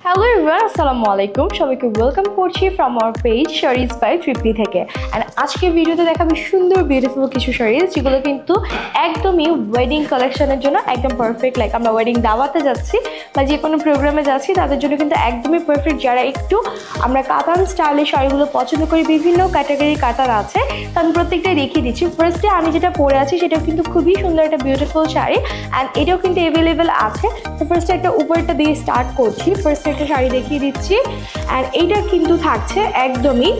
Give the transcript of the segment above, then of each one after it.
Hello everyone, আসসালামু আলাইকুম। সবাইকে ওয়েলকাম করছি from our page saris by Tripti থেকে। অ্যান্ড আজকের ভিডিওতে দেখাবো সুন্দর বিউটিফুল কিছু শাড়িজ, যেগুলো কিন্তু একদমই ওয়েডিং কালেকশনের জন্য একদম পারফেক্ট। লাইক আমরা ওয়েডিং দাওয়াতে যাচ্ছি বা যে কোনো প্রোগ্রামে যাচ্ছি, তাদের জন্য কিন্তু একদমই পারফেক্ট। যারা একটু আমরা কাতান স্টাইলের শাড়িগুলো পছন্দ করি, বিভিন্ন ক্যাটাগরির কাতান আছে, তো আমি প্রত্যেকটাই দেখিয়ে দিচ্ছি। ফার্স্টে আমি যেটা পরে আছি সেটাও কিন্তু খুবই সুন্দর একটা বিউটিফুল শাড়ি, অ্যান্ড এটাও কিন্তু অ্যাভেলেবেল আছে। তো ফার্স্টে একটা উপরটা দিয়ে স্টার্ট করছি। ফার্স্টে একটা শাড়ি দেখিয়ে দিচ্ছি, অ্যান্ড এইটা কিন্তু থাকছে একদমই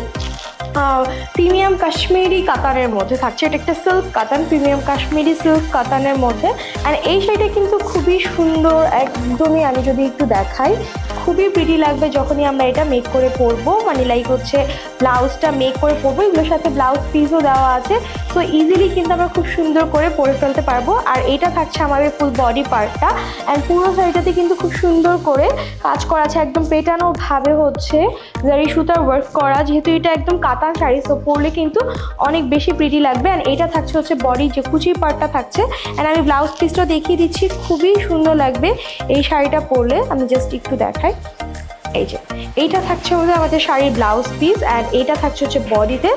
প্রিমিয়াম কাশ্মীরি কাতানের মধ্যে থাকছে। এটা একটা সিল্ক কাতান, প্রিমিয়াম কাশ্মীরি সিল্ক কাতানের মধ্যে। অ্যান্ড এই শাড়িটা কিন্তু খুবই সুন্দর, একদমই আমি যদি একটু দেখাই খুবই প্রিটি লাগবে যখনই আমরা এটা মেক করে পরবো। মানে লাইক হচ্ছে ব্লাউজটা মেক করে পরবো, এগুলোর সাথে ব্লাউজ পিসও দেওয়া আছে, সো ইজিলি কিন্তু আমরা খুব সুন্দর করে পরে ফেলতে পারবো। আর এটা থাকছে আমাদের ফুল বডি পার্টটা, অ্যান্ড পুরো শাড়িটাতে কিন্তু খুব সুন্দর করে কাজ করা আছে, একদম পেটানো ভাবে হচ্ছে জারি সুতার ওয়ার্ক করা। যেহেতু এটা একদম কাতান শাড়ি, সো পরলে কিন্তু অনেক বেশি প্রিটি লাগবে। অ্যান্ড এটা থাকছে হচ্ছে বডি যে কুচির পার্টটা থাকছে, অ্যান্ড আমি ব্লাউজ পিসটা দেখিয়ে দিচ্ছি, খুবই সুন্দর লাগবে এই শাড়িটা পরলে। আমি জাস্ট একটু দেখাই, এই যে এইটা থাকছে হচ্ছে আমাদের শাড়ির ব্লাউজ পিস, অ্যান্ড এইটা থাকছে হচ্ছে বডিতে।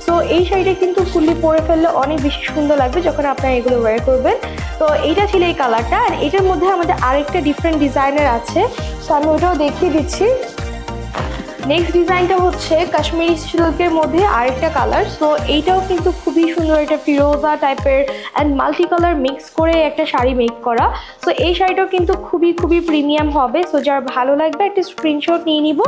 সো এই শাড়িটা কিন্তু ফুললি পরে ফেললে অনেক বেশি সুন্দর লাগবে যখন আপনারা এগুলো ওয়্যার করবেন। তো এইটা ছিল এই কালারটা, আর এটার মধ্যে আমাদের আরেকটা ডিফারেন্ট ডিজাইনের আছে, তো আমি ওটাও দেখিয়ে দিচ্ছি। নেক্সট ডিজাইনটা হচ্ছে কাশ্মীরি সিল্কের মধ্যে আরেকটা কালার। সো এইটাও কিন্তু খুবই সুন্দর, একটা ফিরোজা টাইপের অ্যান্ড মাল্টি কালার মিক্স করে একটা শাড়ি মেক করা। সো এই শাড়িটাও কিন্তু খুবই প্রিমিয়াম হবে। সো যার ভালো লাগবে একটা স্ক্রিনশট নিয়ে নিব।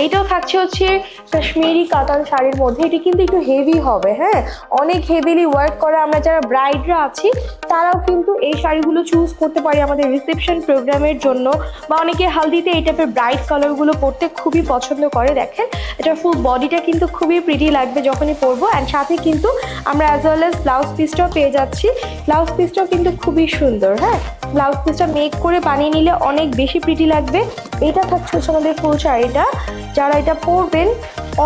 এইটাও থাকছে হচ্ছে কাশ্মীরি কাতান শাড়ির মধ্যে। এটা কিন্তু একটু হেভি হবে, হ্যাঁ, অনেক হেভিলি ওয়ার্ক করা। আমরা যারা ব্রাইডরা আছি তারাও কিন্তু এই শাড়িগুলো চুজ করতে পারি আমাদের রিসেপশন প্রোগ্রামের জন্য, বা অনেকে হালদিতে এই টাইপের ব্রাইট কালারগুলো পরতে খুবই পছন্দ করে। দেখেন এটা ফুল বডিটা কিন্তু খুবই প্রিটি লাগবে যখনই পরবো, অ্যান্ড সাথে কিন্তু আমরা অ্যাজ ওয়েল এজ ব্লাউজ পিসটাও পেয়ে যাচ্ছি। ব্লাউজ পিসটাও কিন্তু খুবই সুন্দর, হ্যাঁ, ব্লাউজ পিসটা মেক করে বানিয়ে নিলে অনেক বেশি প্রিটি লাগবে। এটা থাকছে হচ্ছে আমাদের ফুল শাড়িটা, যারা এটা পরবেন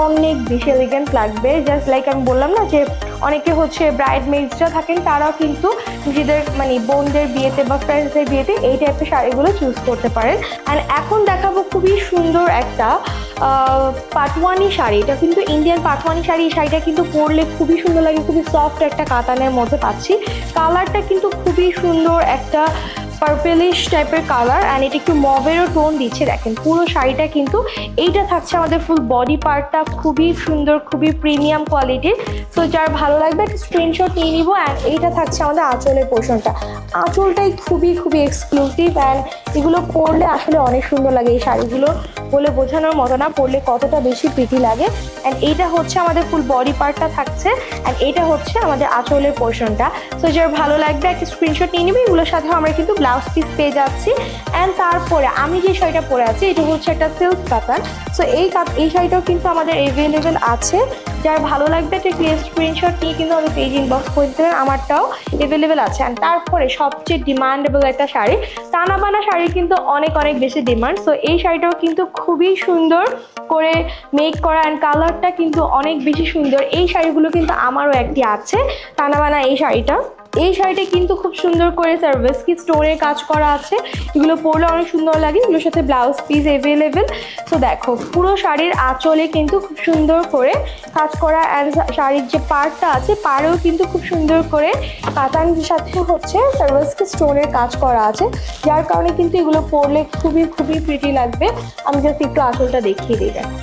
অনেক বেশি এলিগেন্ট লাগবে। জাস্ট লাইক আমি বললাম না যে অনেকে হচ্ছে ব্রাইড মেডসরা থাকেন, তারাও কিন্তু নিজেদের মানে বোনদের বিয়েতে বা ফ্রেন্ডসদের বিয়েতে এই টাইপের শাড়িগুলো চুজ করতে পারেন। অ্যান্ড এখন দেখাবো খুবই সুন্দর একটা পাটওয়ানি শাড়ি। এটা কিন্তু ইন্ডিয়ান পাটওয়ানি শাড়ি। এই শাড়িটা কিন্তু পরলে খুবই সুন্দর লাগে, খুবই সফট একটা কাতানের মধ্যে পাচ্ছি। কালারটা কিন্তু খুবই সুন্দর, একটা পার্পেলিশ টাইপের কালার, অ্যান্ড এটা একটু মবেরও টোন দিচ্ছে। দেখেন পুরো শাড়িটা কিন্তু এইটা থাকছে আমাদের ফুল বডি পার্টটা, খুবই সুন্দর, খুবই প্রিমিয়াম কোয়ালিটির। সো যার ভালো লাগবে একটা স্ক্রিনশট নিয়ে নিব। অ্যান্ড এইটা থাকছে আমাদের আঁচলের পোর্শনটা। আঁচলটাই খুবই এক্সক্লুসিভ, অ্যান্ড এগুলো পরলে আসলে অনেক সুন্দর লাগে। এই শাড়িগুলো বলে বোঝানোর মতো না, পরলে কতটা বেশি প্রিটি লাগে। অ্যান্ড এইটা হচ্ছে আমাদের ফুল বডি পার্টটা থাকছে, অ্যান্ড এইটা হচ্ছে আমাদের আঁচলের পোর্শনটা। সো যার ভালো লাগবে একটা স্ক্রিনশট নিয়ে নিবে। এগুলোর সাথে আমরা কিন্তু ব্লাউজ পিস পেয়ে যাচ্ছি। অ্যান্ড তারপরে আমি যে শাড়িটা পরে আছি এটা হচ্ছে একটা সিল্ক কাতান। সো এই শাড়িটাও কিন্তু আমাদের অ্যাভেলেবেল আছে। যার ভালো লাগবে একটা ক্লিয়ার স্ক্রিনশট নিয়ে কিন্তু আমি পেজ ইনবক্স করে দিতে পারেন, আমারটাও অ্যাভেলেবেল আছে। অ্যান্ড তারপরে সবচেয়ে ডিমান্ডেবল একটা শাড়ি, টানা বানা শাড়ি কিন্তু অনেক বেশি ডিমান্ড। সো এই শাড়িটাও কিন্তু খুবই সুন্দর করে মেক করা, অ্যান্ড কালারটা কিন্তু অনেক বেশি সুন্দর। এই শাড়িগুলো কিন্তু আমারও একটি আছে টানা বানা। এই শাড়িটা কিন্তু খুব সুন্দর করে সার্ভিসকি স্টোনের কাজ করা আছে। এগুলো পরলে অনেক সুন্দর লাগে, এগুলোর সাথে ব্লাউজ পিস অ্যাভেলেবেল। সো দেখো পুরো শাড়ির আঁচলে কিন্তু খুব সুন্দর করে কাজ করা, অ্যান্ড শাড়ির যে পাড়টা আছে পাড়েও কিন্তু খুব সুন্দর করে কাতানের সাথে হচ্ছে সার্ভিসকি স্টোনের কাজ করা আছে, যার কারণে কিন্তু এগুলো পরলে খুবই প্রিটি লাগবে। আমি জাস্ট একটু আঁচলটা দেখিয়ে দিই। দেখো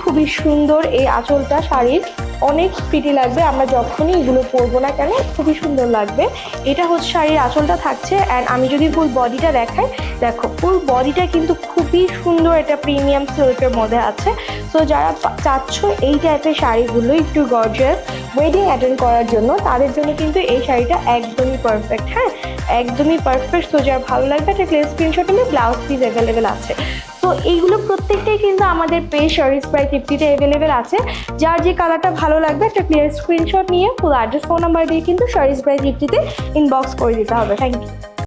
খুবই সুন্দর এই আঁচলটা শাড়ির, অনেক প্রিটি লাগবে। আমরা যখনই এগুলো পরবো না কেন খুবই সুন্দর লাগবে। এটা হচ্ছে শাড়ির আঁচলটা থাকছে, অ্যান্ড আমি যদি ফুল বডিটা দেখাই, দেখো ফুল বডিটা কিন্তু খুবই সুন্দর, এটা প্রিমিয়াম সিল্কের মধ্যে আছে। সো যারা চাচ্ছ এই টাইপের শাড়িগুলো একটু গর্জিয়াস ওয়েডিং অ্যাটেন্ড করার জন্য, তাদের জন্য কিন্তু এই শাড়িটা একদমই পারফেক্ট, হ্যাঁ, একদমই পারফেক্ট। তো যার ভালো লাগবে একটা ক্লিয়ার স্ক্রিনশট নিলে ব্লাউজ পিস অ্যাভেলেবেল আছে। তো এইগুলো প্রত্যেকটাই কিন্তু আমাদের পেজ শাড়িজ বাই তৃপ্তিতে অ্যাভেলেবেল আছে। যার যে কালারটা ভালো লাগবে একটা ক্লিয়ার স্ক্রিনশট নিয়ে ফুল অ্যাড্রেস ফোন নাম্বার দিয়ে কিন্তু শাড়িজ বাই তৃপ্তিতে ইনবক্স করে দিতে হবে। Thank you.